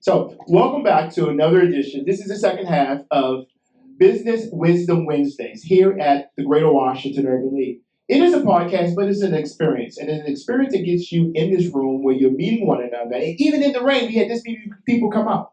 So, welcome back to another edition. This is the second half of Business Wisdom Wednesdays here at the Greater Washington Urban League. It is a podcast, but it's an experience, and it's an experience that gets you in this room where you're meeting one another. And even in the rain, we had this many people come out.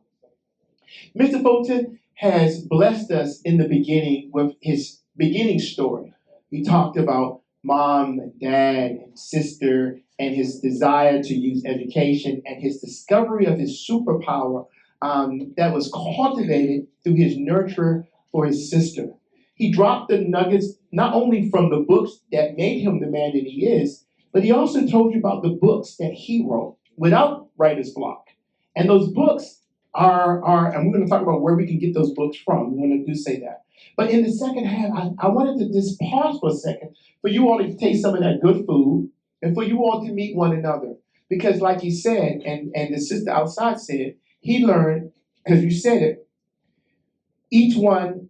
Mr. Fulton has blessed us in the beginning with his beginning story. He talked about mom and dad and sister and his desire to use education and his discovery of his superpower that was cultivated through his nurture for his sister. He dropped the nuggets not only from the books that made him the man that he is, but he also told you about the books that he wrote without writer's block. And those books and we're going to talk about where we can get those books from. We want to do say that. But in the second half, I wanted to just pause for a second for you all to taste some of that good food and for you all to meet one another. Because like he said, and the sister outside said, he learned, because you said it, each one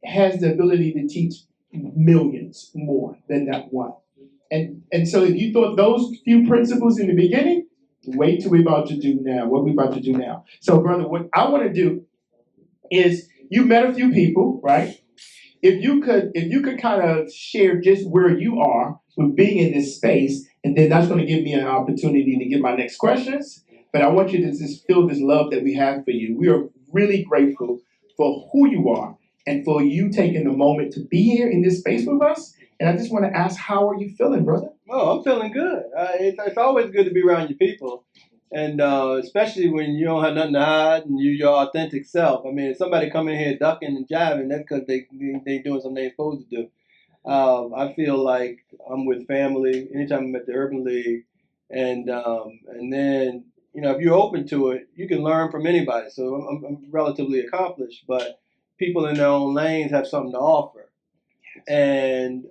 has the ability to teach millions more than that one. And so if you thought those few principles in the beginning, wait till we're about to do now, what we're about to do now. So, brother, what I want to do is you met a few people, right? If you could kind of share just where you are with being in this space, and then that's going to give me an opportunity to get my next questions. But I want you to just feel this love that we have for you. We are really grateful for who you are and for you taking the moment to be here in this space with us. And I just want to ask, how are you feeling, brother? Oh, I'm feeling good. It's always good to be around your people, and especially when you don't have nothing to hide and you're your authentic self. I mean, if somebody come in here ducking and jiving, that's because they doing something they ain't supposed to do. I feel like I'm with family anytime I'm at the Urban League, and then if you're open to it, you can learn from anybody. So I'm relatively accomplished, but people in their own lanes have something to offer, and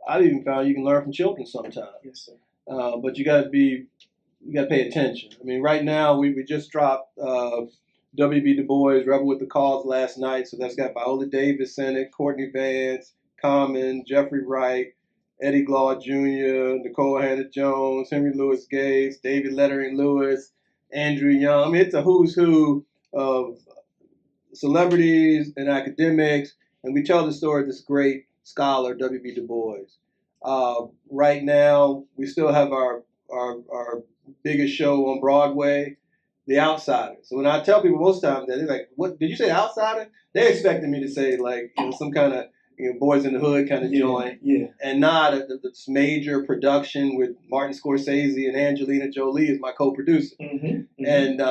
I've even found you can learn from children sometimes. Yes, sir. But you got to pay attention. I mean, right now we just dropped W.B. Du Bois, Rebel with the Cause last night. So that's got Viola Davis in it, Courtney Vance, Common, Jeffrey Wright, Eddie Glaude Jr., Nicole Hannah-Jones, Henry Louis Gates, David Lettering Lewis, Andrew Young. I mean, it's a who's who of celebrities and academics, and we tell the story of this great scholar, W.B. Du Bois. Right now, we still have our biggest show on Broadway, The Outsider. So when I tell people most times that, they're like, "What did you say, Outsider?" They're expecting me to say like some kind of Boys in the Hood kind of joint, and not this major production with Martin Scorsese and Angelina Jolie as my co-producer. And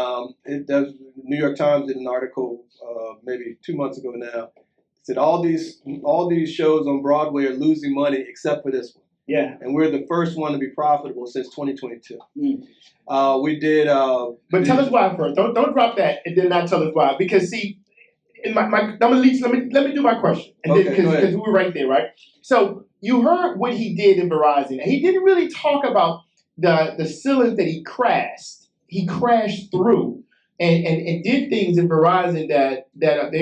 it does. New York Times did an article maybe 2 months ago now. Said all these shows on Broadway are losing money except for this one. Yeah. And we're the first one to be profitable since 2022. We did. But tell us why first. Don't drop that and then not tell us why. Because see, in let me do my question. And Okay, because we were right there, right? So you heard what he did in Verizon. And he didn't really talk about the ceilings that he crashed. He crashed through and did things in Verizon that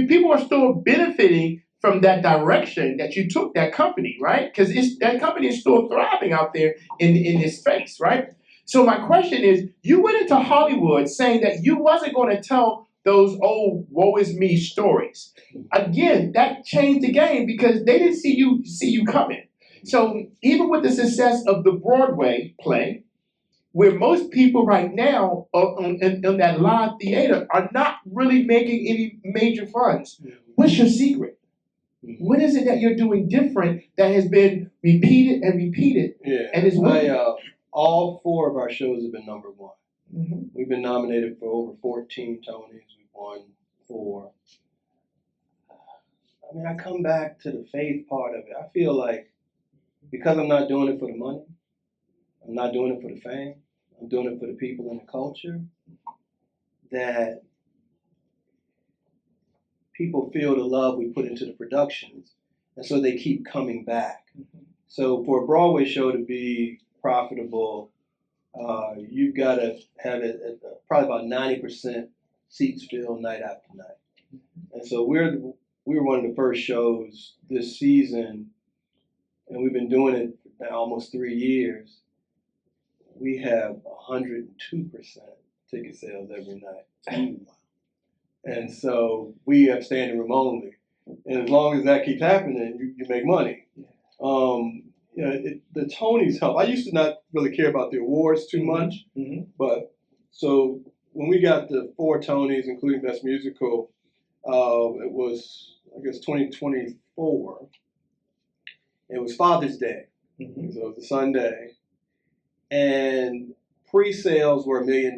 people are still benefiting from that direction that you took that company, right? Because that company is still thriving out there in this space, right? So my question is, you went into Hollywood saying that you wasn't going to tell those old woe is me stories. Again, that changed the game because they didn't see you coming. So even with the success of the Broadway play, where most people right now in that live theater are not really making any major funds, what's your secret? What is it that you're doing different that has been repeated and repeated? Yeah, and is working? All 4 of our shows have been number 1. We've been nominated for over 14 Tonys. We've won 4. I mean, I come back to the faith part of it. I feel like because I'm not doing it for the money, I'm not doing it for the fame, I'm doing it for the people and the culture, that people feel the love we put into the productions, and so they keep coming back. So for a Broadway show to be profitable, you've got to have it at probably about 90% seats filled night after night. And so we were one of the first shows this season, and we've been doing it now almost 3 years. We have 102% ticket sales every night. And so we have standing room only. And as long as that keeps happening, you make money. The Tonys help. I used to not really care about the awards too much, but so when we got the 4 Tonys, including Best Musical, it was, I guess, 2024. It was Father's Day, so it was a Sunday, and pre-sales were $1 million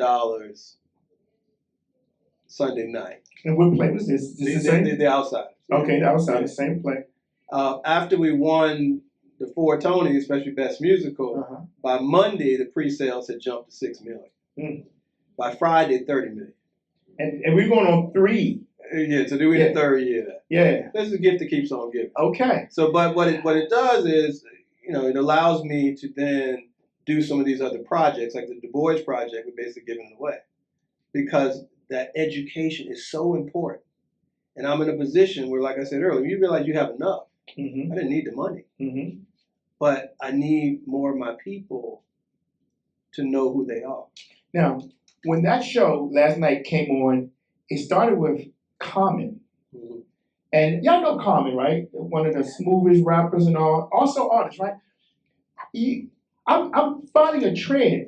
Sunday night. And what play was this? The Outside. Okay, the Outside, the same play. After we won the 4 Tonys, especially Best Musical, by Monday the pre-sales had jumped to $6 million. By Friday, $30 million. And we're going on 3. Yeah, so we're in the 3rd year. Yeah. This is a gift that keeps on giving. Okay. So, but what it does is, it allows me to then do some of these other projects, like the Du Bois project. We're basically giving it away because that education is so important. And I'm in a position where, like I said earlier, you realize you have enough. I didn't need the money, but I need more of my people to know who they are. Now, when that show last night came on, it started with Common. And y'all know Common, right? One of the smoothest rappers and all, also artists, right? I'm finding a trend,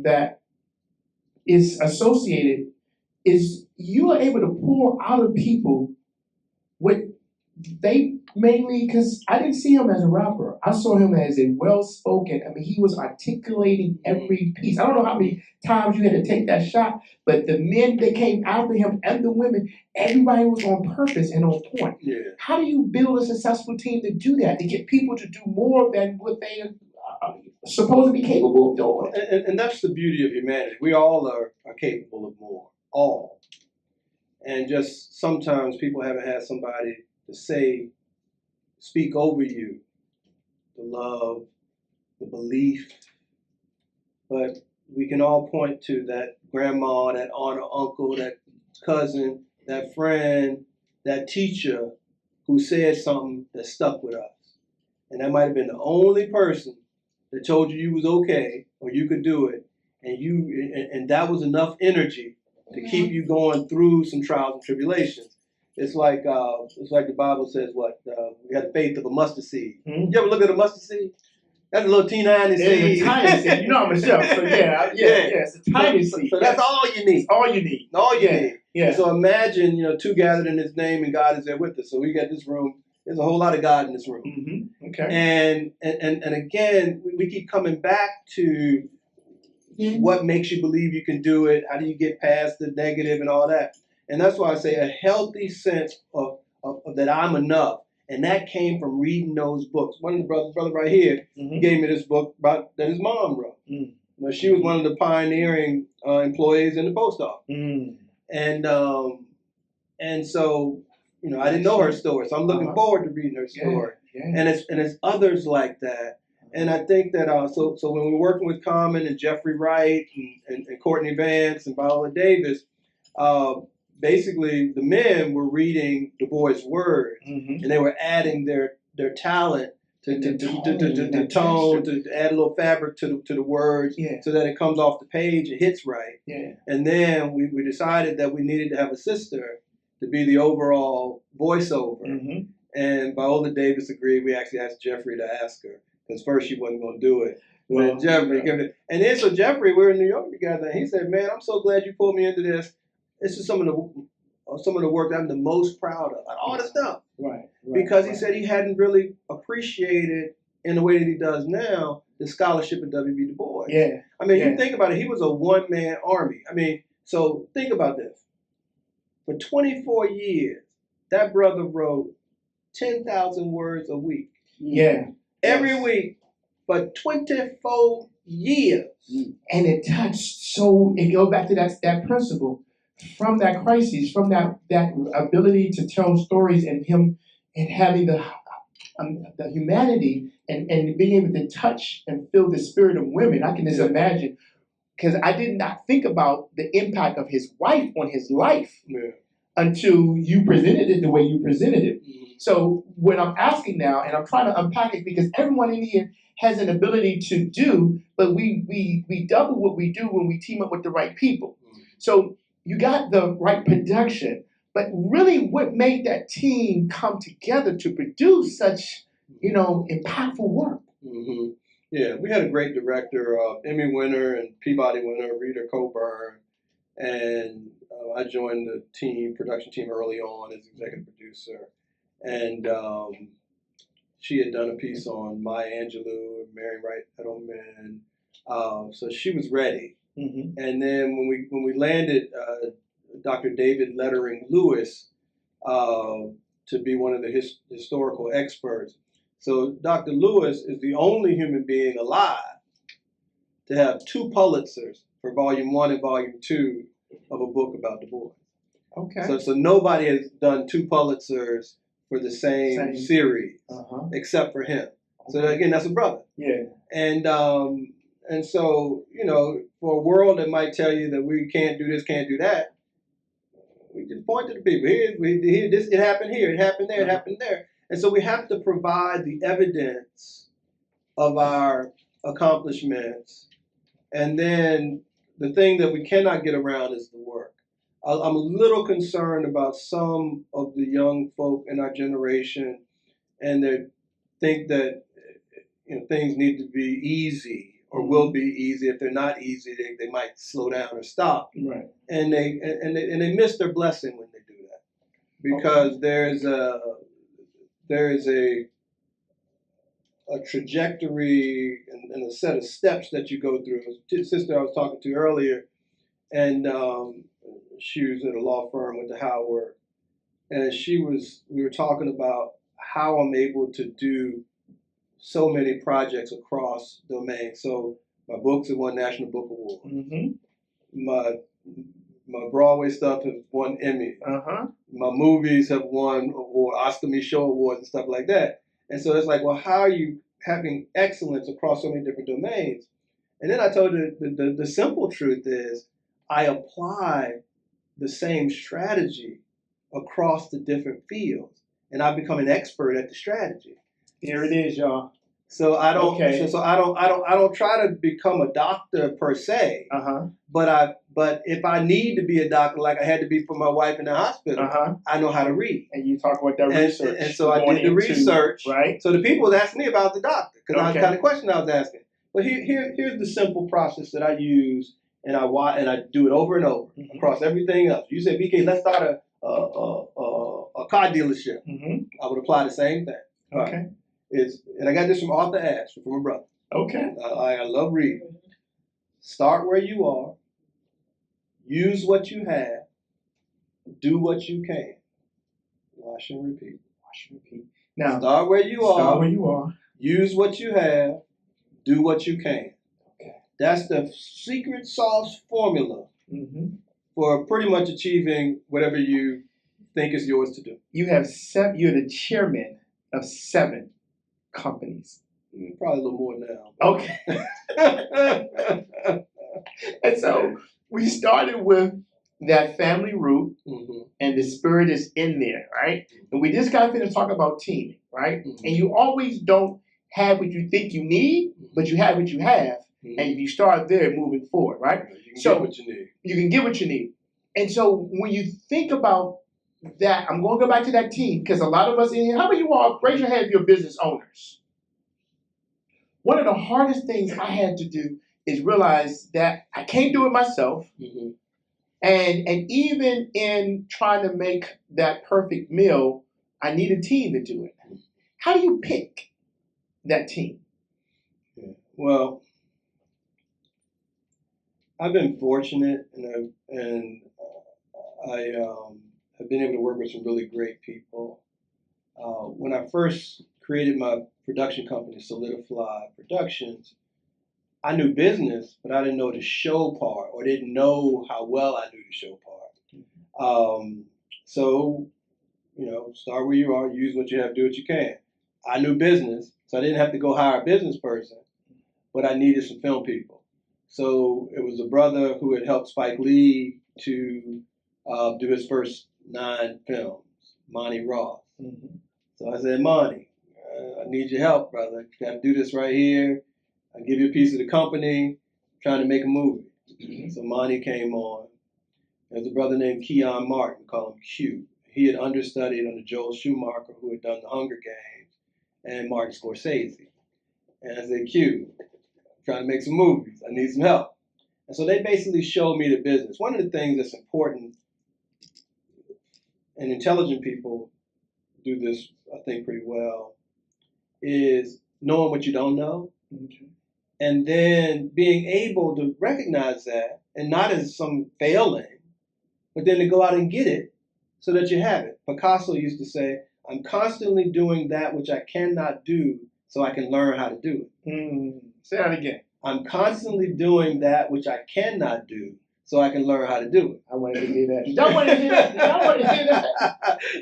that is associated, is you are able to pull out of people what they mainly, because I didn't see him as a rapper. I saw him as a well-spoken, he was articulating every piece. I don't know how many times you had to take that shot, but the men that came after him and the women, everybody was on purpose and on point. Yeah. How do you build a successful team to do that, to get people to do more than what they are supposed to be capable of doing? And that's the beauty of humanity. We all are capable of more, all. And just sometimes people haven't had somebody to speak over you, the love, the belief, but we can all point to that grandma, that aunt or uncle, that cousin, that friend, that teacher who said something that stuck with us. And that might have been the only person that told you you was okay or you could do it, and that was enough energy to keep you going through some trials and tribulations. It's like the Bible says, we got the faith of a mustard seed. You ever look at a mustard seed? That's a little teeny seed. It's a tiny seed. You know I'm a chef, so it's a tiny seed. So that's all you need. All you need. All you need. Yeah. And so imagine, 2 gathered in His name, and God is there with us. So we got this room. There's a whole lot of God in this room. Okay. And again, we keep coming back to what makes you believe you can do it. How do you get past the negative and all that? And that's why I say a healthy sense of that I'm enough. And that came from reading those books. One of the brother right here gave me this book that his mom wrote. She was one of the pioneering employees in the post office. And so, I didn't know her story. So I'm looking forward to reading her story. And it's others like that. And I think that so when we're working with Common and Jeffrey Wright and Courtney Vance and Viola Davis, basically the men were reading Du Bois' words, and they were adding their talent to tone, to add a little fabric to the words, so that it comes off the page, it hits right. And then we decided that we needed to have a sister to be the overall voiceover. And Viola Davis agreed. We actually asked Jeffrey to ask her, because first she wasn't going to do it. Well, Jeffrey, and then so Jeffrey, we were in New York together, and he said, "Man, I'm so glad you pulled me into this. This is some of the work that I'm the most proud of, all the stuff." Because he said he hadn't really appreciated in the way that he does now the scholarship of W.B. Du Bois. You think about it, he was a one-man army. So think about this. For 24 years, that brother wrote 10,000 words a week. Every week for 24 years. And it touched it goes back to that principle. From that crisis, from that ability to tell stories, and him and having the humanity and being able to touch and feel the spirit of women, I can just imagine, because I did not think about the impact of his wife on his life. until you presented it the way you presented it. Mhm. So what I'm asking now, and I'm trying to unpack it because everyone in here has an ability to do, but we double what we do when we team up with the right people. So you got the right production, but really what made that team come together to produce such, impactful work? Hmm. Yeah, we had a great director, Emmy winner and Peabody winner, Rita Coburn, and I joined the production team early on as executive producer, and she had done a piece on Maya Angelou and Mary Wright Edelman, so she was ready. Mm-hmm. And then when we landed Dr. David Lettering Lewis to be one of the historical experts. So Dr. Lewis is the only human being alive to have 2 Pulitzers for Volume 1 and Volume 2 of a book about Du Bois. Okay. So nobody has done 2 Pulitzers for the same series except for him. So again, that's a brother. Yeah. And so, for a world that might tell you that we can't do this, can't do that, we just point to the people. Here, this, it happened here, it happened there, it happened there. And so we have to provide the evidence of our accomplishments. And then the thing that we cannot get around is the work. I'm a little concerned about some of the young folk in our generation, and they think that things need to be easy or will be easy. If they're not easy, they might slow down or stop. Right. And they miss their blessing when they do that, because there is a trajectory and a set of steps that you go through. A sister I was talking to earlier, and she was at a law firm, went to Howard, and we were talking about how I'm able to do so many projects across domains. So my books have won National Book Award. Mm-hmm. My Broadway stuff has won Emmy. My movies have won Oscar Michaud Awards and stuff like that. And so it's like, well, how are you having excellence across so many different domains? And then I told her the simple truth is I apply the same strategy across the different fields, and I've become an expert at the strategy. There it is, y'all. So I don't. Okay. So I don't try to become a doctor per se. But if I need to be a doctor, like I had to be for my wife in the hospital, I know how to read. And you talk about that research. And so I did the research. Right. So the people was asking me about the doctor because I was kind of question I was asking. But here's the simple process that I use, and I do it over and over across everything else. You said, BK, let's start a car dealership. I would apply the same thing. Okay. And I got this from Arthur Ashe, from a brother. Okay. I love reading. Start where you are. Use what you have. Do what you can. Wash and repeat. Wash and repeat. Now, start where you are. Start where you are. Use what you have. Do what you can. Okay. That's the secret sauce formula for pretty much achieving whatever you think is yours to do. You're the chairman of 7 companies. Probably a little more now. Okay. And so we started with that family root, and the spirit is in there, right? And we just got finished talking about teaming, right? And you always don't have what you think you need, but you have what you have. And you start there moving forward, right? You can get what you need. You can get what you need. And so when you think about that, I'm going to go back to that team, because a lot of us in here, how many of you all, raise your hand if you're business owners? One of the hardest things I had to do is realize that I can't do it myself. And even in trying to make that perfect meal, I need a team to do it. How do you pick that team? Well, I've been fortunate, and I have been able to work with some really great people. When I first created my production company, Soulidifly Productions, I knew business, but I didn't know the show part, or didn't know how well I knew the show part. So, start where you are, use what you have, do what you can. I knew business, so I didn't have to go hire a business person, but I needed some film people. So it was a brother who had helped Spike Lee to do his first 9 films, Monty Ross. Mm-hmm. So I said, Monty, I need your help, brother. You got to do this right here. I'll give you a piece of the company. I'm trying to make a movie. Mm-hmm. So Monty came on. There's a brother named Keon Martin, call him Q. He had understudied under Joel Schumacher, who had done The Hunger Games, and Martin Scorsese. And I said, Q, I'm trying to make some movies. I need some help. And so they basically showed me the business. One of the things that's important, and intelligent people do this, I think, pretty well, is knowing what you don't know. Okay. And then being able to recognize that, and not as some failing, but then to go out and get it so that you have it. Picasso used to say, I'm constantly doing that which I cannot do so I can learn how to do it. Say that again. I'm constantly doing that which I cannot do so I can learn how to do it. I wanted to hear that. Y'all want to hear that? Y'all want to hear that?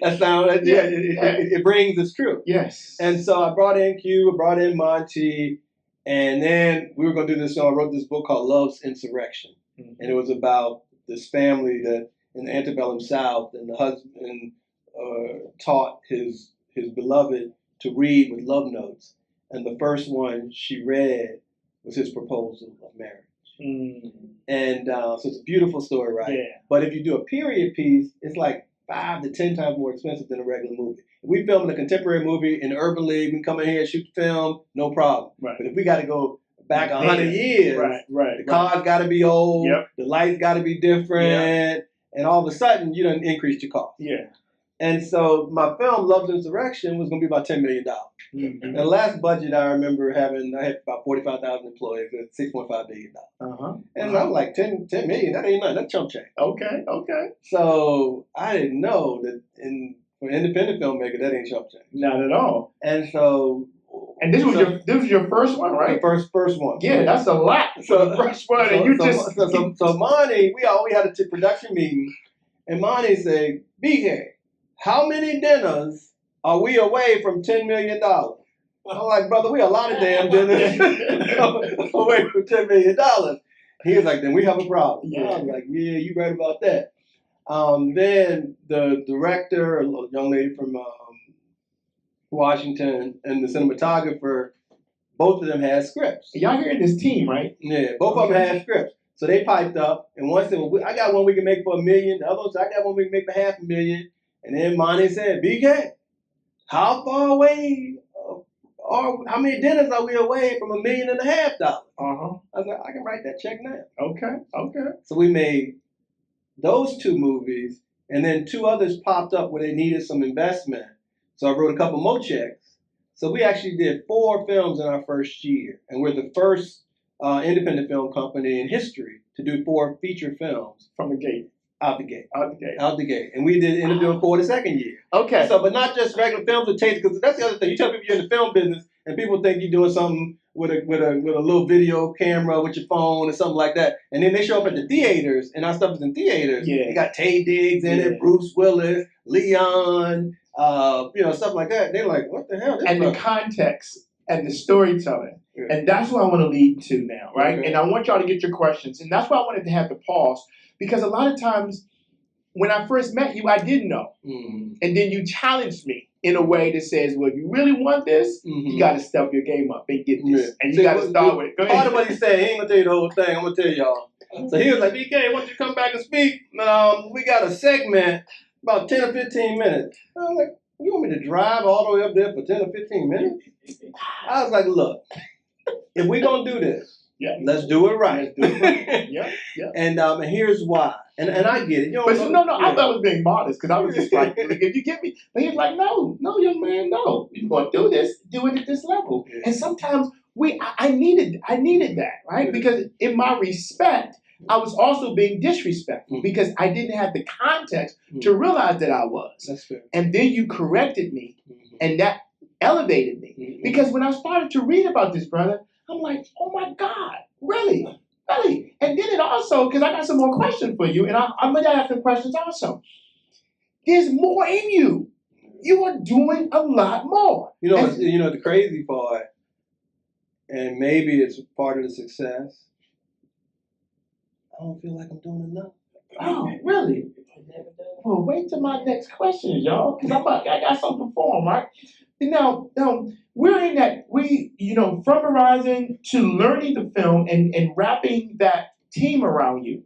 That sounds, yeah, it brings us true. Yes. And so I brought in Q, I brought in Monty, and then we were going to do this. So I wrote this book called Love's Insurrection. Mm-hmm. And it was about this family that in the antebellum South, and the husband taught his beloved to read with love notes. And the first one she read was his proposal of marriage. Mm. And so it's a beautiful story, right? Yeah. But if you do a period piece, it's like 5 to 10 times more expensive than a regular movie. If we film a contemporary movie in the Urban League, we can come in here and shoot the film, no problem. Right. But if we got to go back 100 years, the cars got to be old, the lights got to be different, and all of a sudden you done increased your cost. Yeah. And so my film, Love's Insurrection, was going to be about $10 million. Mm-hmm. And the last budget I remember having, I had about 45,000 employees at $6.5 billion. And I'm like, 10 million, that ain't nothing, that's chump change. Okay. So I didn't know that for an independent filmmaker, that ain't chump change. Not at all. And so... And this was your first one, right? The first one. Yeah, that's a lot for the first one. So Monty, we had a production meeting, and Monty said, BK, how many dinners are we away from $10 million? I'm like, brother, we a lot of damn dinners away from $10 million. He was like, then we have a problem. Yeah. I was like, yeah, you right about that. Then the director, a young lady from Washington, and the cinematographer, both of them had scripts. Y'all hearing this team, right? Yeah, both of them had scripts. So they piped up, and one said, well, I got one we can make for $1 million. The other one said, I got one we can make for $500,000. And then Monty said, BK, how far away, or how many dinners are we away from $1.5 million? I was like, I can write that check now. Okay. So we made those 2 movies, and then 2 others popped up where they needed some investment. So I wrote a couple more checks. So we actually did 4 films in our first year, and we're the first independent film company in history to do 4 feature films from the gate. Out the gate. And we ended up doing 4 the second year. Okay. So, but not just regular films with tapes, because that's the other thing. You tell people you're in the film business, and people think you're doing something with a little video camera with your phone or something like that. And then they show up at the theaters, and our stuff is in theaters. Yeah. They got Taye Diggs in it, Bruce Willis, Leon, stuff like that. They're like, what the hell? And the context and the storytelling. Yeah. And that's what I want to lead to now, right? Okay. And I want y'all to get your questions. And that's why I wanted to have the pause. Because a lot of times, when I first met you, I didn't know. Mm-hmm. And then you challenged me in a way that says, well, if you really want this, you got to step your game up and get this. Yeah. And you got to start with it. Go ahead. Part of what he said, he ain't going to tell you the whole thing. I'm going to tell y'all. So he was like, BK, why don't you come back and speak? We got a segment, about 10 or 15 minutes. I was like, you want me to drive all the way up there for 10 or 15 minutes? I was like, look, if we're going to do this, let's do it right. And here's why. And I get it. I thought I was being modest because I was just like, if you get me. But he's like, no, young man, no. You're going to do this, do it at this level. Yeah. And sometimes I needed that, right? Because in my respect, I was also being disrespectful because I didn't have the context to realize that I was. That's fair. And then you corrected me, and that elevated me. Because when I started to read about this, brother, I'm like, oh my God, really? And then it also, because I got some more questions for you, and I'm going to ask some questions also. There's more in you. You are doing a lot more. The crazy part, and maybe it's part of the success, I don't feel like I'm doing enough. Oh, really? Well, wait till my next question, y'all, because I got something for them, right? Now, we're in that, from Verizon to learning the film and wrapping that team around you.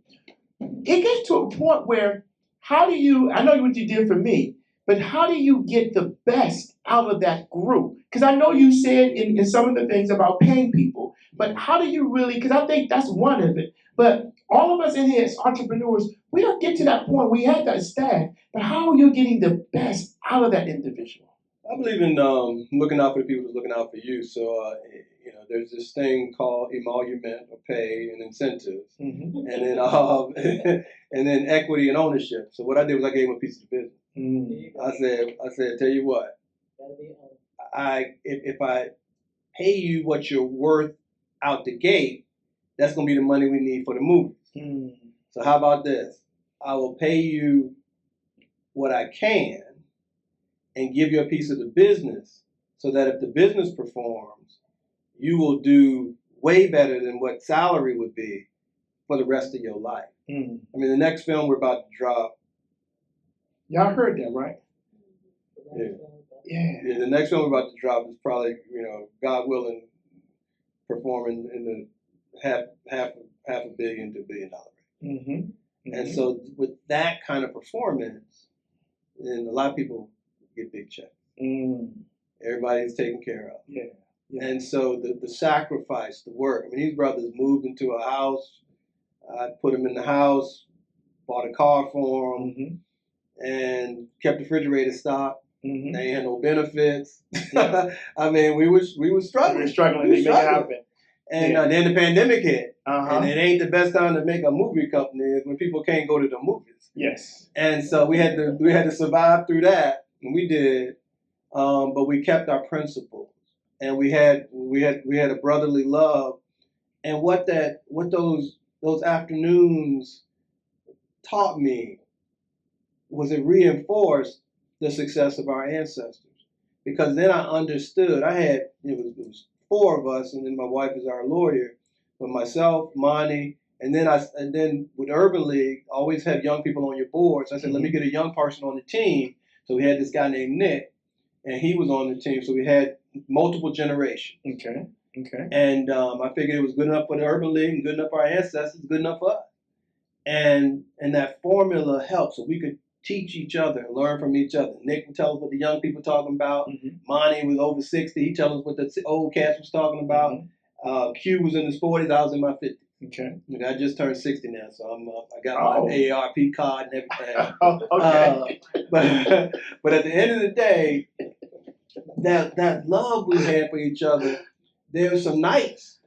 It gets to a point where, I know what you did for me, but how do you get the best out of that group? Because I know you said in some of the things about paying people, but how do you really, because I think that's one of it, but all of us in here as entrepreneurs, we don't get to that point. We have that staff, but how are you getting the best out of that individual? I believe in looking out for the people who's looking out for you. So, there's this thing called emolument or pay and incentives, and then and then equity and ownership. So what I did was I gave him a piece of the business. I said, tell you what, if I pay you what you're worth out the gate, that's gonna be the money we need for the movie. So how about this? I will pay you what I can and give you a piece of the business so that if the business performs, you will do way better than what salary would be for the rest of your life. I mean, the next film we're about to drop. Y'all heard that, right? Yeah, the next film we're about to drop is probably, God willing, performing in the half $1 billion to $1 billion. And so with that kind of performance, and a lot of people get big checks. Everybody's taken care of. Yeah. And so the sacrifice, the work. I mean, these brothers moved into a house. I put them in the house, bought a car for them, and kept the refrigerator stocked. They had no benefits. Yeah. I mean, we were struggling. We were struggling to make it happen. And then the pandemic hit. And it ain't the best time to make a movie company when people can't go to the movies. Yes. And so we had to survive through that, and we did. But we kept our principles, and we had a brotherly love, and what those afternoons taught me was it reinforced the success of our ancestors, because then I understood. It was 4 of us, and then my wife is our lawyer, but myself, Monty, and then with Urban League, always have young people on your board. So I said, let me get a young person on the team. So we had this guy named Nick, and he was on the team. So we had multiple generations. Okay. And I figured it was good enough for the Urban League and good enough for our ancestors, good enough for us. And that formula helped, so we could teach each other and learn from each other. Nick would tell us what the young people were talking about. Monty was over 60. He told us what the old cats was talking about. Q was in his 40s. I was in my 50s. Okay. I just turned 60 now, so I got my AARP card and everything. Okay. But at the end of the day, that love we had for each other, there were some nights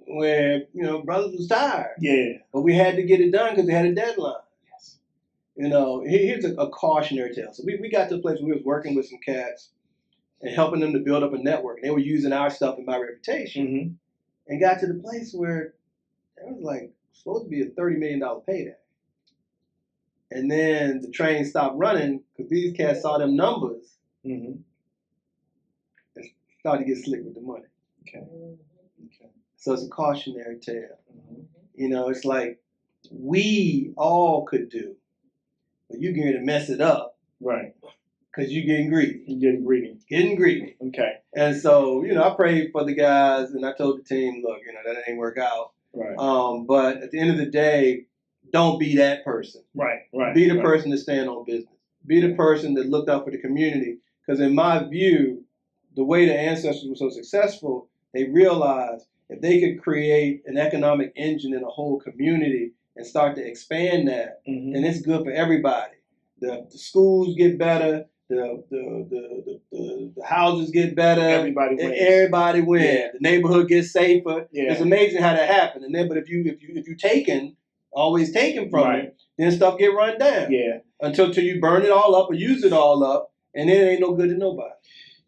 where brothers was tired. Yeah. But we had to get it done because we had a deadline. Yes. Here's a cautionary tale. So we got to the place where we was working with some cats and helping them to build up a network. And they were using our stuff and my reputation, and got to the place where it was like supposed to be a $30 million payday. And then the train stopped running because these cats saw them numbers and started to get slick with the money. Okay. So it's a cautionary tale. It's like we all could do, but you're going to mess it up. Right. Because you're getting greedy. Getting greedy. Okay. And so, I prayed for the guys, and I told the team, look, that ain't work out. Right. But at the end of the day, don't be that person. Right. Be the person that stand on business. Be the person that looked out for the community. Because in my view, the way the ancestors were so successful, they realized if they could create an economic engine in a whole community and start to expand that, then it's good for everybody. The schools get better. The houses get better. Everybody wins. Yeah. The neighborhood gets safer. Yeah. It's amazing how that happened. And then, but if you always taken from it, then stuff get run down. Yeah. Until you burn it all up or use it all up, and then it ain't no good to nobody.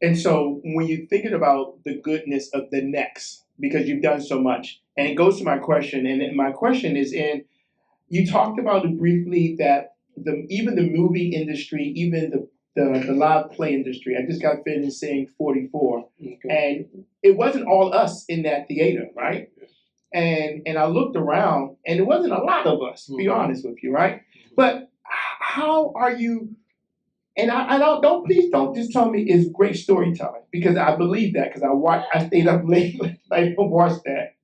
And so when you're thinking about the goodness of the next, because you've done so much, and it goes to my question, and my question is you talked about it briefly that even the movie industry, even the live play industry. I just got finished saying 44, and it wasn't all us in that theater, right? And I looked around, and it wasn't a lot of us, to be honest with you, right? But how are you? And I don't please don't just tell me it's great storytelling, because I believe that, because I stayed up late and watched that.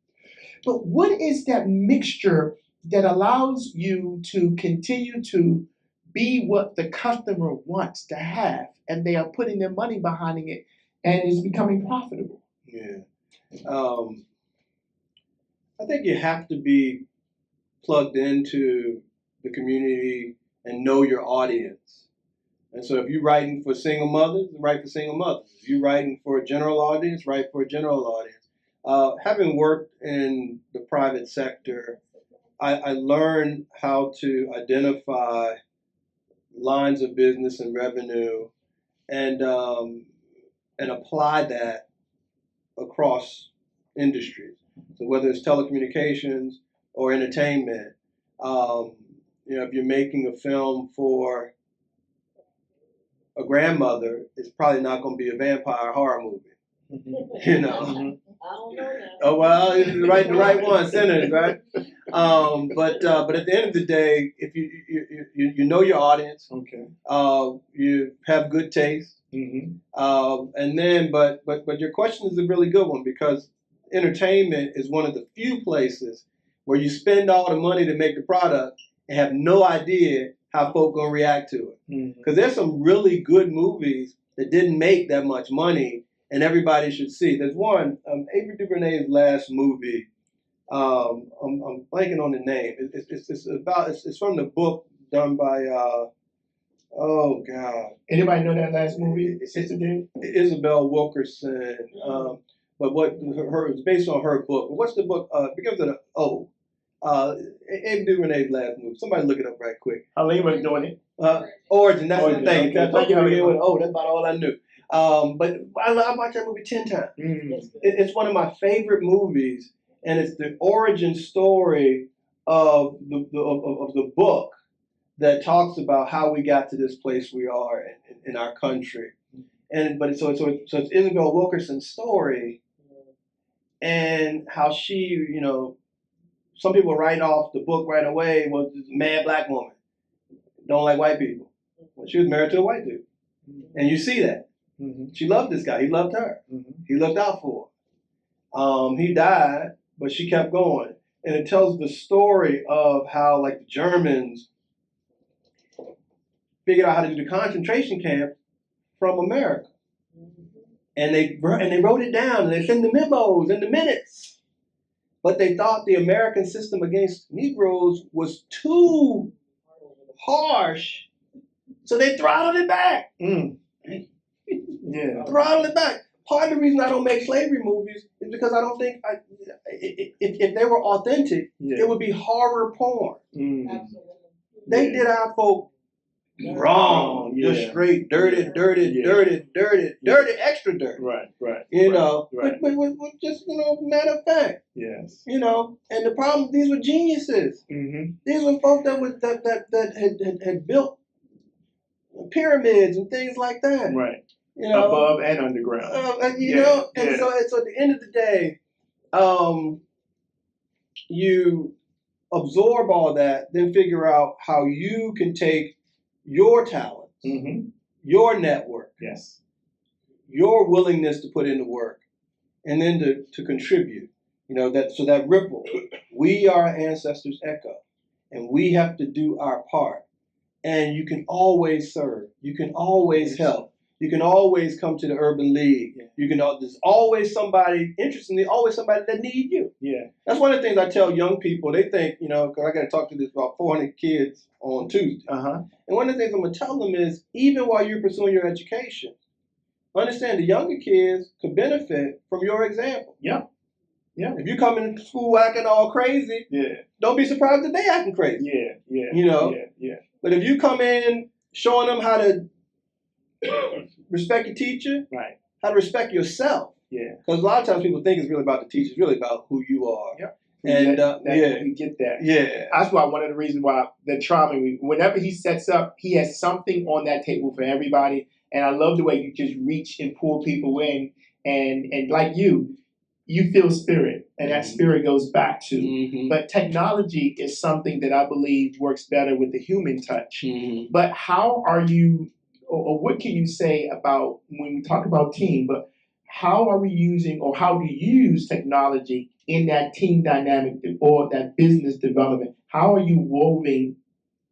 But what is that mixture that allows you to continue to be what the customer wants to have, and they are putting their money behind it, and it's becoming profitable? Yeah. I think you have to be plugged into the community and know your audience. And so if you're writing for single mothers, write for single mothers. If you're writing for a general audience, write for a general audience. Having worked in the private sector, I learned how to identify lines of business and revenue, and apply that across industries. So whether it's telecommunications or entertainment, if you're making a film for a grandmother, it's probably not going to be a vampire horror movie. You know. I don't know that. Oh well, the right one, Sinners, right? But at the end of the day, if you know your audience, Okay. you have good taste, and then but your question is a really good one, because entertainment is one of the few places where you spend all the money to make the product and have no idea how folk gonna react to it. Because there's some really good movies that didn't make that much money, and everybody should see. There's one, Ava DuVernay's last movie. I'm blanking on the name. It's from the book done by oh God. Anybody know that last movie, Sister Dave? Isabel Wilkerson. But it's based on her book. What's the book? It begins with an O. Ava DuVernay's last movie. Somebody look it up right quick. Halima's doing it. Origin. That's Origin, the thing. okay. That's Thank you, Halima. that's about all I knew. But I watched that movie 10 times. It's one of my favorite movies, and it's the origin story of the book that talks about how we got to this place we are in our country. So it's Isabel Wilkerson's story, and how she, some people write off the book right away. Was this mad black woman, don't like white people. Well, she was married to a white dude, and you see that. She loved this guy. He loved her. He looked out for her. He died, but she kept going. And it tells the story of how, like, the Germans figured out how to do the concentration camp from America. And they wrote it down, and they sent the memos and the minutes. But they thought the American system against Negroes was too harsh, so they throttled it back. Yeah. Throttle it back. Part of the reason I don't make slavery movies is because I don't think if they were authentic, it would be horror porn. Absolutely. They did our folk wrong, just straight dirty, extra dirty. Right. But just matter of fact. Yes. And the problem, these were geniuses. These were folk that had built pyramids and things like that. Right. Above and underground. So at the end of the day, you absorb all that, then figure out how you can take your talents, your network, yes, your willingness to put in the work, and then to contribute. That ripple. We are our ancestors' echo, and we have to do our part. And you can always serve. You can always help. You can always come to the Urban League. There's always somebody, interestingly, always somebody that needs you. Yeah. That's one of the things I tell young people. They think, because I got to talk to this about 400 kids on Tuesday. And one of the things I'm going to tell them is, even while you're pursuing your education, understand the younger kids could benefit from your example. Yeah. If you come into school acting all crazy, don't be surprised that they acting crazy. Yeah. But if you come in showing them how to respect your teacher, right? How to respect yourself. Yeah. Because a lot of times people think it's really about the teacher. It's really about who you are. Yep. And we get that. Yeah. That's why one of the reasons why the trauma, whenever he sets up, he has something on that table for everybody. And I love the way you just reach and pull people in. And like you you feel spirit, and that spirit goes back to. Mm-hmm. But technology is something that I believe works better with the human touch. Mm-hmm. But how are you, or what can you say about when we talk about team? But how are we using, or how do you use technology in that team dynamic or that business development? How are you woven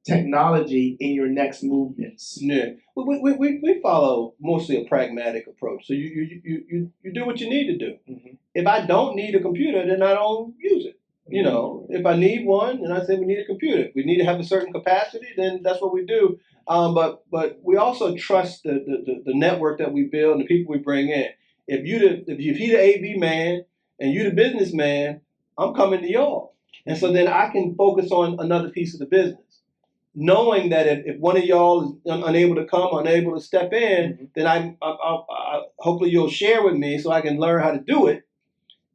technology in your next movements? Yeah, we follow mostly a pragmatic approach. So you do what you need to do. Mm-hmm. If I don't need a computer, then I don't use it. You know, if I need one, then I say we need a computer. If we need to have a certain capacity, then that's what we do. But we also trust the network that we build and the people we bring in. If you the AV man and you the businessman, I'm coming to y'all, and so then I can focus on another piece of the business. Knowing that if one of y'all is unable to come, unable to step in, then I hopefully you'll share with me so I can learn how to do it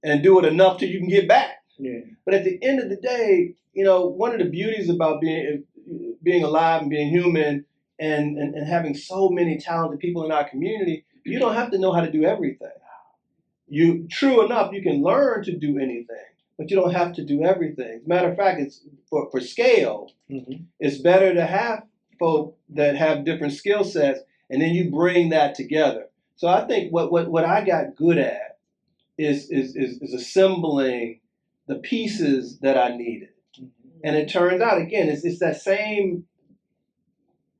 and do it enough till you can get back. Yeah. But at the end of the day, you know, one of the beauties about being alive and being human and having so many talented people in our community, you don't have to know how to do everything. True enough, you can learn to do anything, but you don't have to do everything. As a matter of fact, it's for scale, it's better to have folk that have different skill sets, and then you bring that together. So I think what I got good at is assembling the pieces that I needed. And it turns out, again, it's that same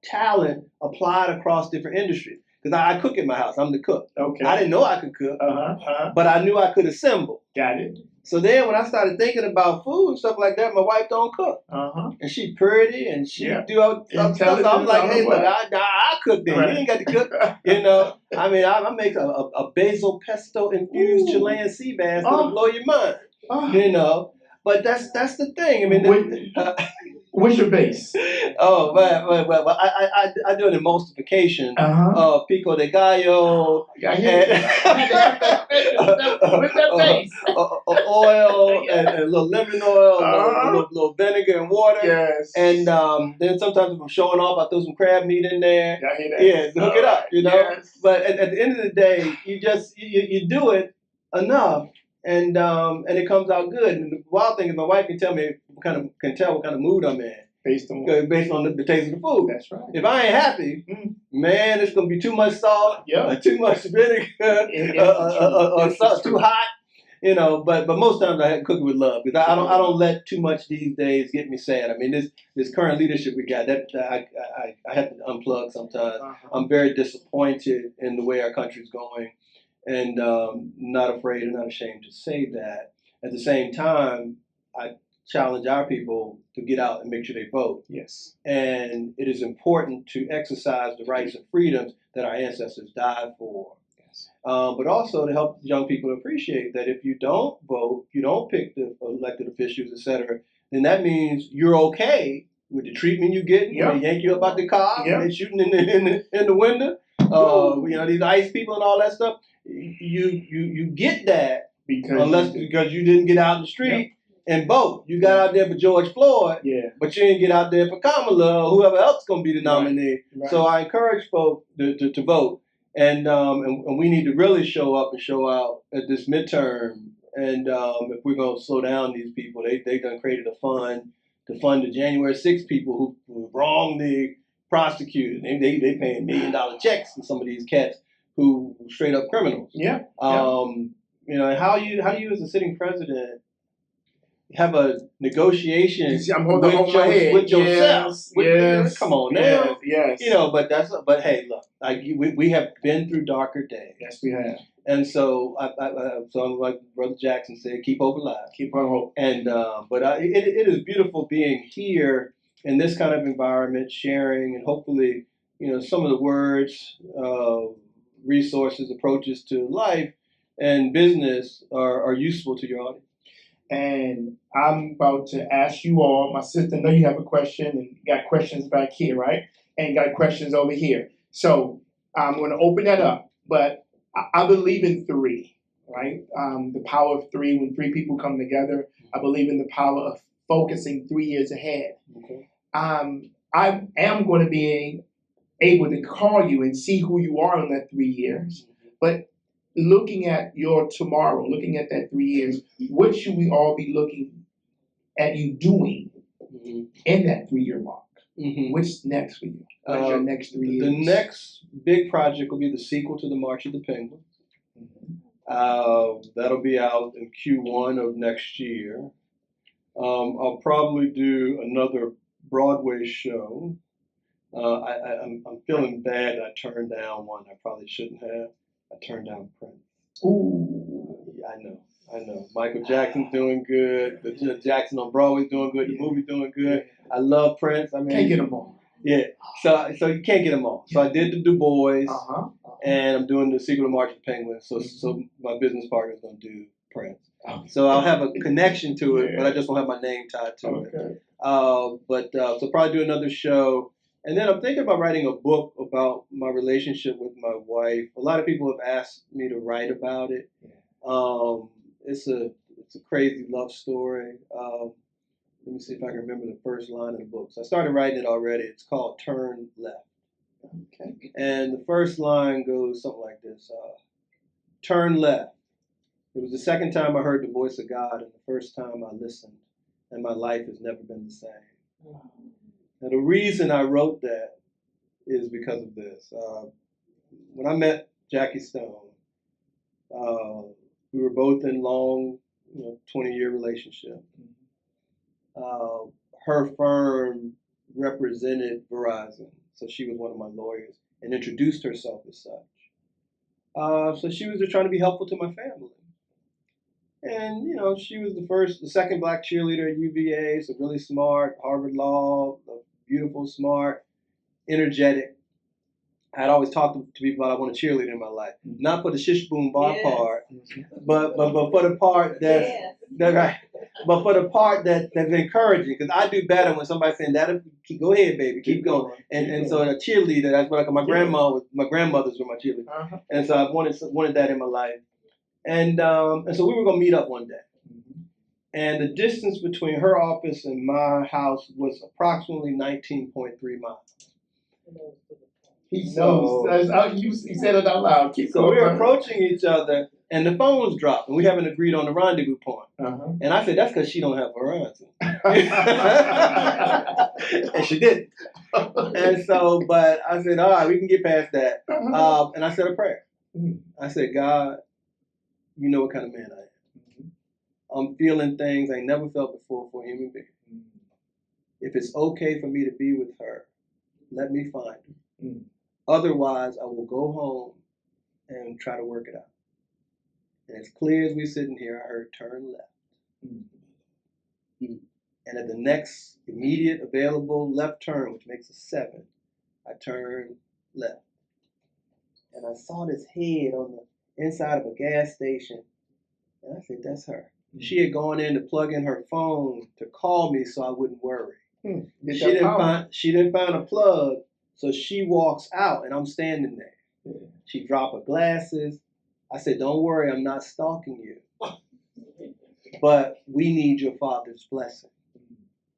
talent applied across different industries. Because I cook in my house. I'm the cook. Okay. I didn't know I could cook, but I knew I could assemble. Got it. So then when I started thinking about food and stuff like that, my wife don't cook. And she pretty and she do all stuff. So I'm like, hey, look, I cook then. You ain't got to cook. You know, I mean, I make a basil pesto infused Chilean sea bass that'll blow your mind. You know, but that's the thing. I mean, what's your base? Oh, well, I do an emulsification of pico de gallo. What's that base? Oil and a little lemon oil, a little vinegar and water. Yes. And then sometimes if I'm showing off, I throw some crab meat in there. Yeah, hook it up, you know. Yes. But at the end of the day, you do it enough. And it comes out good. And the wild thing is, my wife can tell what kind of mood I'm in based on the taste of the food. That's right. If I ain't happy, man, it's gonna be too much salt, too much vinegar, or too hot. You know, but most times I have to cook it with love because I don't let too much these days get me sad. I mean, this current leadership we got that I have to unplug sometimes. I'm very disappointed in the way our country's going. And not afraid and not ashamed to say that. At the same time, I challenge our people to get out and make sure they vote. Yes. And it is important to exercise the rights and freedoms that our ancestors died for. Yes. But also to help young people appreciate that if you don't vote, you don't pick the elected officials, etc., then that means you're okay with the treatment you get. When they yank you up out the car, and they're shooting in the window. You know, these ICE people and all that stuff. You get that because you didn't get out in the street and vote. You got out there for George Floyd, but you didn't get out there for Kamala or whoever else is going to be the nominee. Right. So I encourage folks to vote, and we need to really show up and show out at this midterm. And if we're going to slow down these people, they done created a fund to fund the January 6th people who wrongly prosecuted. They paying $1 million checks to some of these cats who straight up criminals. You know, and how you as a sitting president have a negotiation with yourself. Come on now. You know, but hey, look, we have been through darker days. Yes, we have. And so I'm like Brother Jackson said, keep hope alive. Keep hope. And it is beautiful being here in this kind of environment, sharing, and hopefully, you know, some of the words, resources, approaches to life and business are useful to your audience. And I'm about to ask you all, my sister, I know you have a question, and you got questions back here, right? And you got questions over here. So I'm going to open that up. But I believe in three, right? The power of three. When three people come together, I believe in the power of focusing 3 years ahead. Okay. I am going to be able to call you and see who you are in that 3 years. But looking at your tomorrow, looking at that 3 years, what should we all be looking at you doing in that 3 year mark? What's next for you? What's your next 3 years? The next big project will be the sequel to the March of the Penguins. That'll be out in Q1 of next year. I'll probably do another Broadway show. I'm feeling bad that I turned down one I probably shouldn't have. I turned down Prince. Ooh. Yeah, I know. Michael Jackson's doing good. The Jackson on Broadway's doing good. The movie's doing good. I love Prince. I mean, Can't get them all. Yeah. So you can't get them all. So I did the Du Bois, and I'm doing the sequel to March of the Penguins. So my business partner's gonna do Prince. So I'll have a connection to it, but I just won't have my name tied to it. So probably do another show. And then I'm thinking about writing a book about my relationship with my wife. A lot of people have asked me to write about it. It's a crazy love story. Let me see if I can remember the first line of the book. So I started writing it already. It's called Turn Left. Okay. And the first line goes something like this. Turn left. It was the second time I heard the voice of God and the first time I listened, and my life has never been the same. Now, the reason I wrote that is because of this. When I met Jackie Stone, we were both in long, 20-year relationship. Her firm represented Verizon, so she was one of my lawyers and introduced herself as such. So she was just trying to be helpful to my family. And, she was the second black cheerleader at UVA, so really smart, Harvard Law, beautiful, smart, energetic. I'd always talk to people about I want a cheerleader in my life. Not for the shish boom bar part, but for the part that's right. But for the part that's encouraging, because I do better when somebody's saying that. Go ahead, baby, keep going. And so a cheerleader, that's what my grandmothers were my cheerleaders, and so I wanted that in my life. And so we were gonna meet up one day, and the distance between her office and my house was approximately 19.3 miles. He knows. You said it out loud. So we're approaching each other, and the phone's dropped, and we haven't agreed on the rendezvous point. And I said, that's because she don't have Verizon. And she didn't. And so, but I said, all right, we can get past that. And I said a prayer. I said, God, you know what kind of man I am. I'm feeling things I ain't never felt before for a human being. If it's okay for me to be with her, let me find her. Otherwise, I will go home and try to work it out. And as clear as we're sitting here, I heard turn left. And at the next immediate available left turn, which makes a 7, I turned left. And I saw this head on the inside of a gas station. And I said, that's her. She had gone in to plug in her phone to call me so I wouldn't worry. She didn't find a plug, so she walks out and I'm standing there. She dropped her glasses. I said, don't worry, I'm not stalking you. But we need your father's blessing.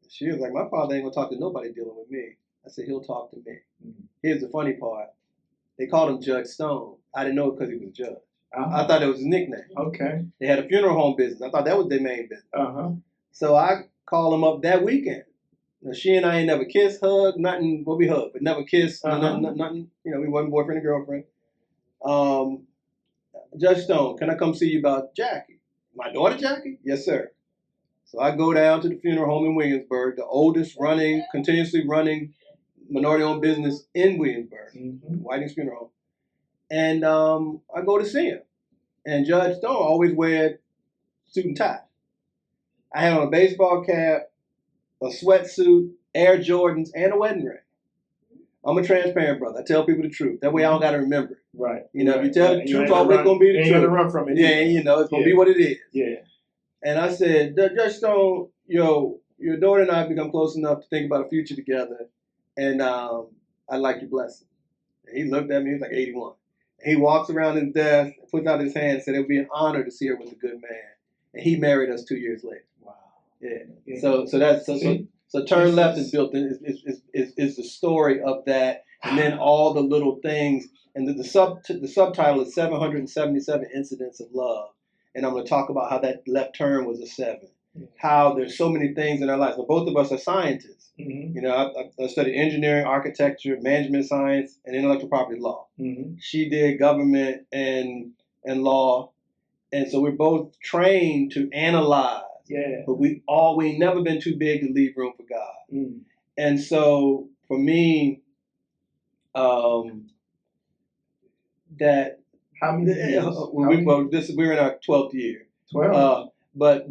She was like, my father ain't gonna talk to nobody dealing with me. I said, he'll talk to me. Here's the funny part. They called him Judge Stone. I didn't know it because he was a judge. I thought it was his nickname. Okay. They had a funeral home business. I thought that was their main business. So I called him up that weekend. Now, she and I ain't never kissed, hugged, nothing. Well, we hugged, but never kissed, nothing. We wasn't boyfriend and girlfriend. Judge Stone, can I come see you about Jackie? My daughter Jackie? Yes, sir. So I go down to the funeral home in Williamsburg, the oldest continuously running minority-owned business in Williamsburg, Whiting's Funeral Home. And I go to see him. And Judge Stone always wear suit and tie. I had on a baseball cap, a sweatsuit, Air Jordans, and a wedding ring. I'm a transparent brother. I tell people the truth. That way I don't got to remember it. Right. If you tell the truth, always going to be the truth. You ain't going to run from it. Yeah, it's going to be what it is. Yeah. And I said, Judge Stone, your daughter and I have become close enough to think about a future together, and I'd like your blessing. And he looked at me, he was like 81. And he walks around his desk, puts out his hand, and said it would be an honor to see her with a good man. And he married us 2 years later. Wow. Yeah. So Turn Left is built in, is the story of that, and then all the little things. And the subtitle is 777 Incidents of Love. And I'm going to talk about how that left turn was a 7. How there's so many things in our lives. Well, both of us are scientists. Mm-hmm. You know, I studied engineering, architecture, management science, and intellectual property law. Mm-hmm. She did government and law. And so we're both trained to analyze. Yeah. But we never been too big to leave room for God. Mm. And so for me, that How many years? we're in our 12th year. 12. But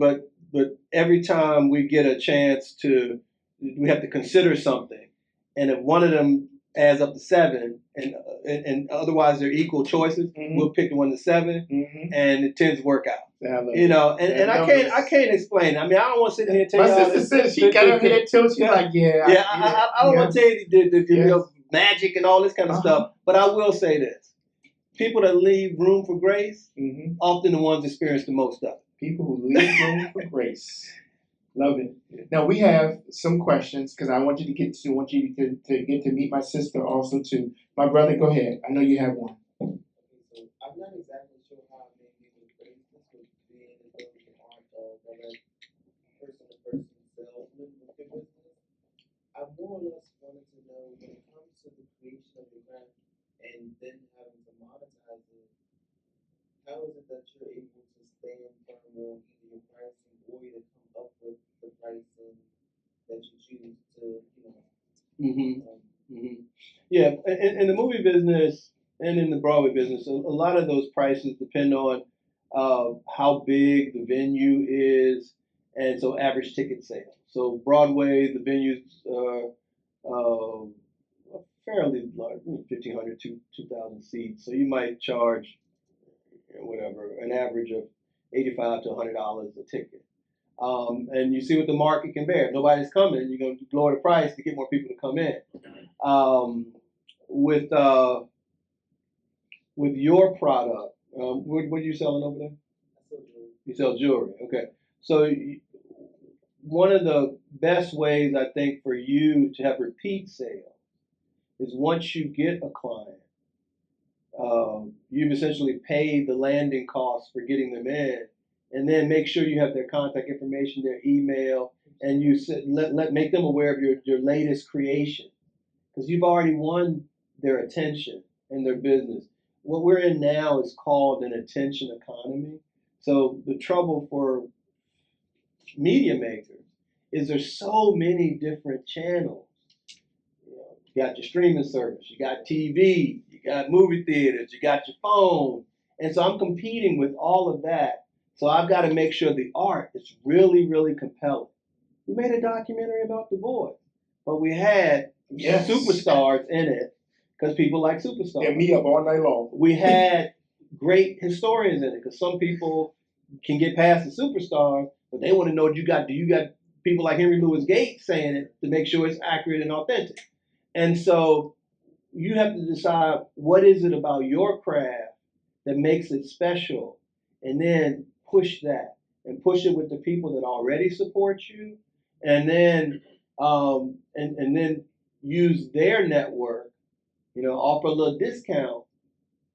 every time we get a chance we have to consider something, and if one of them adds up to 7, and otherwise they're equal choices, Mm-hmm. we'll pick the one to 7, Mm-hmm. and it tends to work out. You know, and I can't explain it. I mean, I don't want to sit here and tell my you. My sister said she got up here too. She's like, I don't want to tell you the magic and all this kind of stuff, but I will say this: people that leave room for grace, mm-hmm. often the ones experience the most of it. People who leave room for grace. Love it. Now we have some questions because I want you to get to meet my sister also too. My brother, go ahead. I know you have one. Okay, so I'm not exactly sure how I made you phrase this with being as though you aren't direct person-to-person salesman with your business. I more or less wanted to know when it comes to the creation of your brand and then having to monetize it, how is it that you're able to stand firm on either your pricing or to come up with the pricing that you choose to, Yeah, in the movie business and in the Broadway business, a lot of those prices depend on how big the venue is, and so average ticket sales. So Broadway, the venues are fairly large, 1,500 to 2,000 seats. So you might charge whatever, an average of $85 to $100 a ticket. And you see what the market can bear. If nobody's coming, you're going to lower the price to get more people to come in. With your product, what are you selling over there? You sell jewelry. Okay. So one of the best ways I think for you to have repeat sales is once you get a client, you've essentially paid the landing costs for getting them in, and then make sure you have their contact information, their email, and you make them aware of your latest creation, because you've already won their attention and their business. What we're in now is called an attention economy. So the trouble for media makers is there's so many different channels. You got your streaming service, you got TV, you got movie theaters, you got your phone. And so I'm competing with all of that. So I've got to make sure the art is really, really compelling. We made a documentary about the boy, but we had superstars in it because people like superstars. Yeah, me up all night long. We had great historians in it because some people can get past the superstars, but they want to know do you got people like Henry Louis Gates saying it to make sure it's accurate and authentic. And so you have to decide what is it about your craft that makes it special, and then push that and push it with the people that already support you, and then and then use their network, offer a little discount,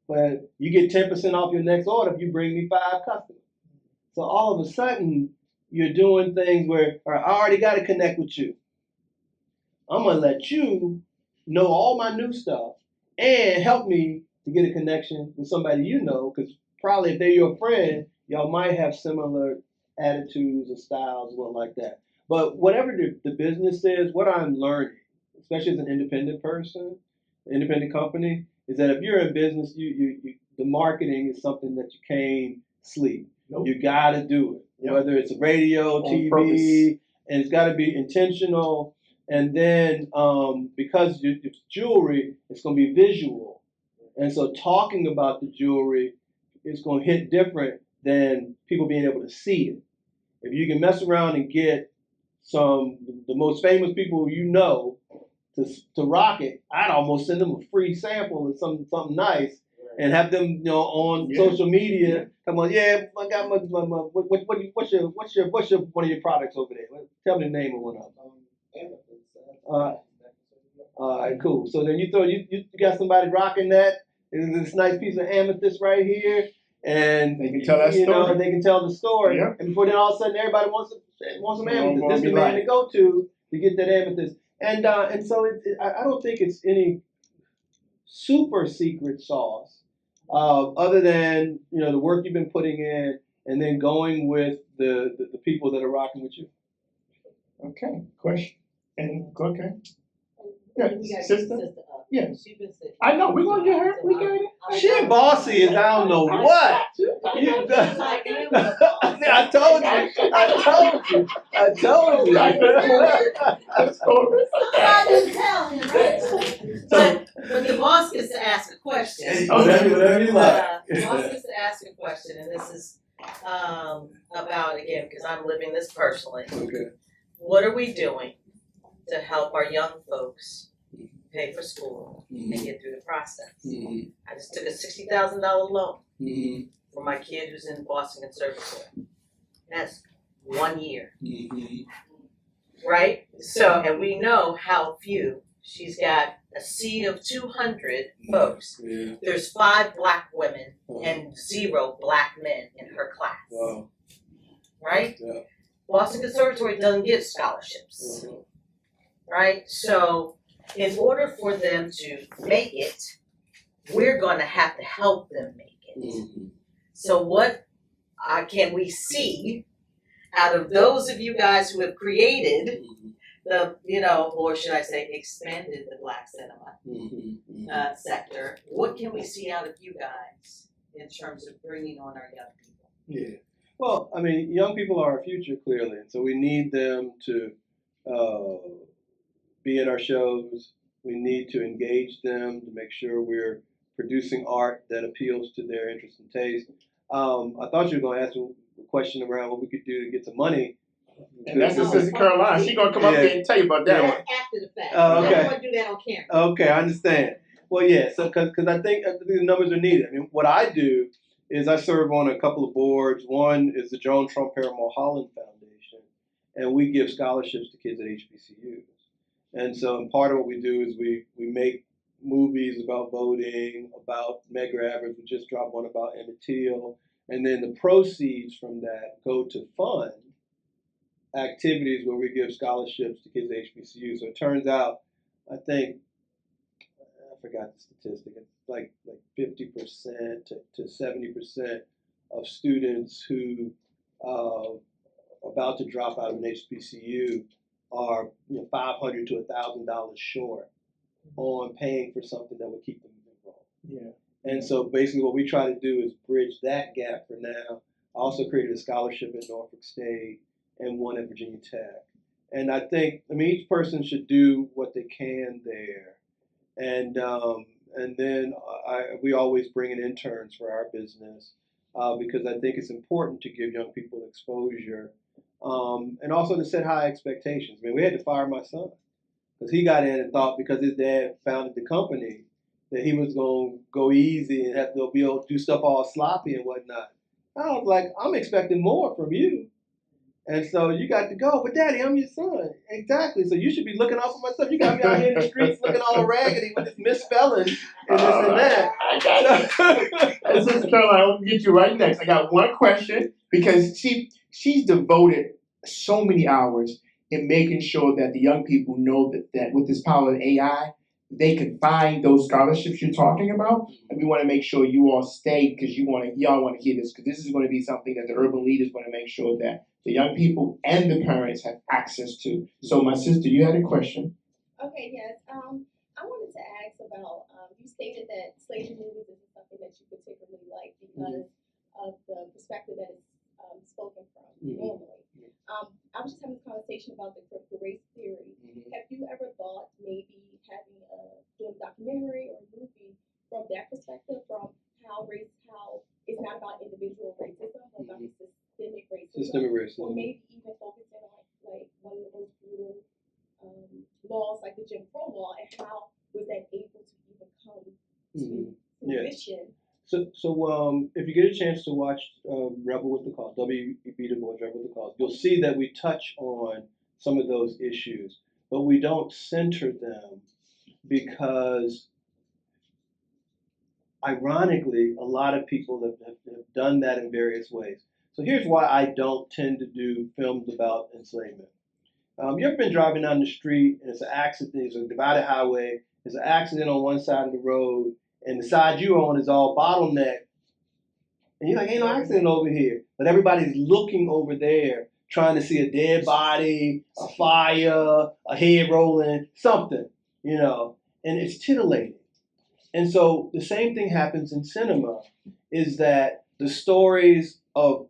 but you get 10% off your next order if you bring me 5 customers. So all of a sudden you're doing things where, all right, I already got to connect with you. I'm gonna let you know all my new stuff and help me to get a connection with somebody because probably if they're your friend, y'all might have similar attitudes or styles or like that. But whatever the business is, what I'm learning, especially as an independent person, independent company, is that if you're in business, you the marketing is something that you can't sleep. Nope. You got to do it, whether it's radio, TV, purpose. And it's got to be intentional. And then because it's jewelry, it's going to be visual. And so talking about the jewelry is going to hit different than people being able to see it. If you can mess around and get the most famous people to rock it, I'd almost send them a free sample of something nice and have them on social media. Come on, I got my what's your one of your products over there? Tell me the name of one of them. All right, cool. So then you got somebody rocking that. There's this nice piece of amethyst right here, and They can tell that story. They can tell the story. Yeah. And before then, all of a sudden, everybody wants some amethyst. This is the man to go to get that amethyst. And so I don't think it's any super secret sauce, other than the work you've been putting in, and then going with the people that are rocking with you. Okay. Question. And okay. Yeah, Yeah, sister? Yeah. She been sick. I know. We're gonna get her. We got it. She bossy as I don't know what. I told you. Let's go. But the boss gets to ask a question. Whatever you like. The boss gets to ask a question, and this is about, again, because I'm living this personally. Okay. What are we doing to help our young folks pay for school and get through the process? Mm-hmm. I just took a $60,000 loan Mm-hmm. for my kid who's in Boston Conservatory. That's 1 year, Mm-hmm. right? So, and we know how few. She's got a seat of 200 folks. Yeah. There's 5 black women and 0 black men in her class. Wow. Right? Yeah. Boston Conservatory doesn't give scholarships. Uh-huh. Right? So, in order for them to make it, we're going to have to help them make it. Mm-hmm. So, what can we see out of those of you guys who have created the, or should I say, expanded the black cinema sector? What can we see out of you guys in terms of bringing on our young people? Yeah. Well, I mean, young people are our future, clearly, and so we need them to be in our shows. We need to engage them to make sure we're producing art that appeals to their interest and taste. I thought you were going to ask a question around what we could do to get some money. And that's Sister Caroline. She's gonna come up there and tell you about that one. After the fact. Oh, okay. I don't want to do that on camera. Okay, I understand. Well, yeah, so because I think the numbers are needed. I mean, what I do is I serve on a couple of boards. One is the Joan Trump Paramore Holland Foundation, and we give scholarships to kids at HBCUs. And so part of what we do is we make movies about voting, about Medgar Evers. We just dropped one about Emmett Till. And then the proceeds from that go to fund activities where we give scholarships to kids at HBCU. So it turns out, I think, I forgot the statistic, it's like 50% to 70% of students who are about to drop out of an HBCU are $500 to $1,000 short on paying for something that would keep them enrolled. Yeah. And so basically what we try to do is bridge that gap for now. I also created a scholarship at Norfolk State and one at Virginia Tech. And I think, each person should do what they can there. And then we always bring in interns for our business because I think it's important to give young people exposure and also to set high expectations. We had to fire my son because he got in and thought because his dad founded the company that he was going to go easy and have to be able to do stuff all sloppy and whatnot. I was like, I'm expecting more from you. And so you got to go. But Daddy, I'm your son. Exactly. So you should be looking out for my stuff. You got me out here in the streets looking all raggedy with this misspelling and this and that. I got it. And Sister Caroline, I'm gonna get you right next. I got one question because she's devoted so many hours in making sure that the young people know that with this power of AI, they can find those scholarships you're talking about. And we want to make sure you all stay because y'all want to hear this because this is going to be something that the urban leaders want to make sure that the young people and the parents have access to. So my sister, you had a question. Okay, yes. I wanted to ask about, you stated that slavery movies is something that you particularly like because of the perspective that it's spoken from normally. I was just having a conversation about the critical race theory. Have you ever thought maybe having doing a documentary or a movie from that perspective, from how it's not about individual racism, but about systemic racism? Or maybe even focusing on like one of those brutal laws like the Jim Crow law and how was that able to even come to fruition? So if you get a chance to watch Rebel with the Cause, W.E.B. Du Bois, Rebel with the Cause, you'll see that we touch on some of those issues, but we don't center them because ironically, a lot of people have done that in various ways. So here's why I don't tend to do films about enslavement. You ever been driving down the street and it's an accident, it's a divided highway, there's an accident on one side of the road, and the side you're on is all bottlenecked, and you're like, ain't no accident over here. But everybody's looking over there, trying to see a dead body, a fire, a head rolling, something, and it's titillating. And so the same thing happens in cinema, is that the stories of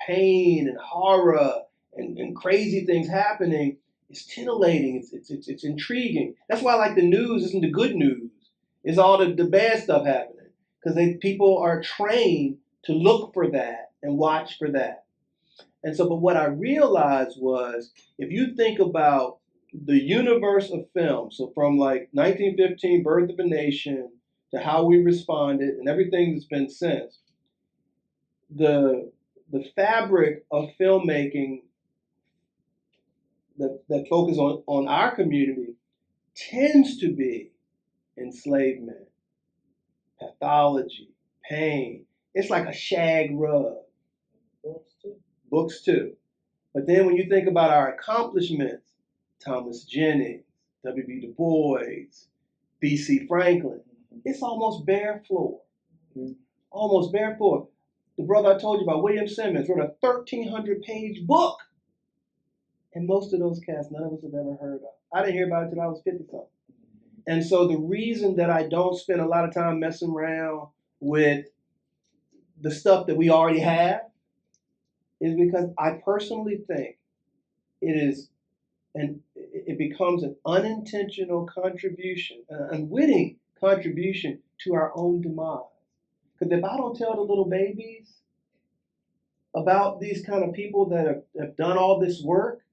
pain and horror and crazy things happening is titillating. It's intriguing. That's why I like the news isn't the good news. It's all the bad stuff happening, because people are trained to look for that and watch for that. And so, but what I realized was, if you think about the universe of film, so from like 1915, Birth of a Nation, to how we responded and everything that's been since, the fabric of filmmaking that focus on our community tends to be enslavement, pathology, pain. It's like a shag rug. Books too. But then when you think about our accomplishments, Thomas Jennings, W.B. Du Bois, B.C. Franklin, it's almost bare floor. Almost bare floor. The brother I told you about, William Simmons, wrote a 1,300-page book. And most of those cats, none of us have ever heard of. I didn't hear about it until I was 50-something. And so the reason that I don't spend a lot of time messing around with the stuff that we already have is because I personally think it becomes an unintentional contribution, an unwitting contribution to our own demise. Because if I don't tell the little babies about these kind of people that have done all this work,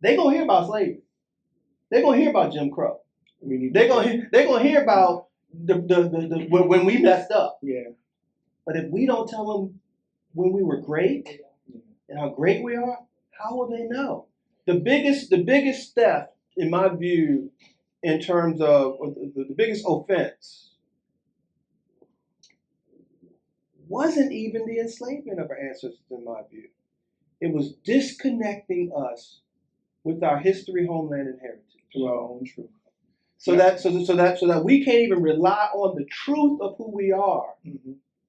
they're going to hear about slavery. They're going to hear about Jim Crow. They're going to hear about the when we messed up. Yeah. But if we don't tell them when we were great and how great we are, how will they know? The biggest theft, in my view, in terms of the biggest offense, wasn't even the enslavement of our ancestors, in my view. It was disconnecting us with our history, homeland, and heritage. To our own truth. So that we can't even rely on the truth of who we are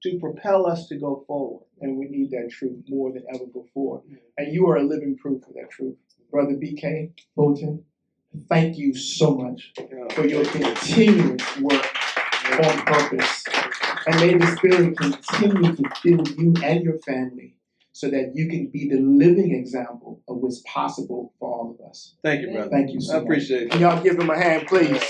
to propel us to go forward. And we need that truth more than ever before. And you are a living proof of that truth. Brother BK Fulton, thank you so much for your continuous work on purpose. And may the Spirit continue to fill you and your family so that you can be the living example of what's possible for all of us. Thank you, brother. Thank you so much. I appreciate it. Can y'all give him a hand, please?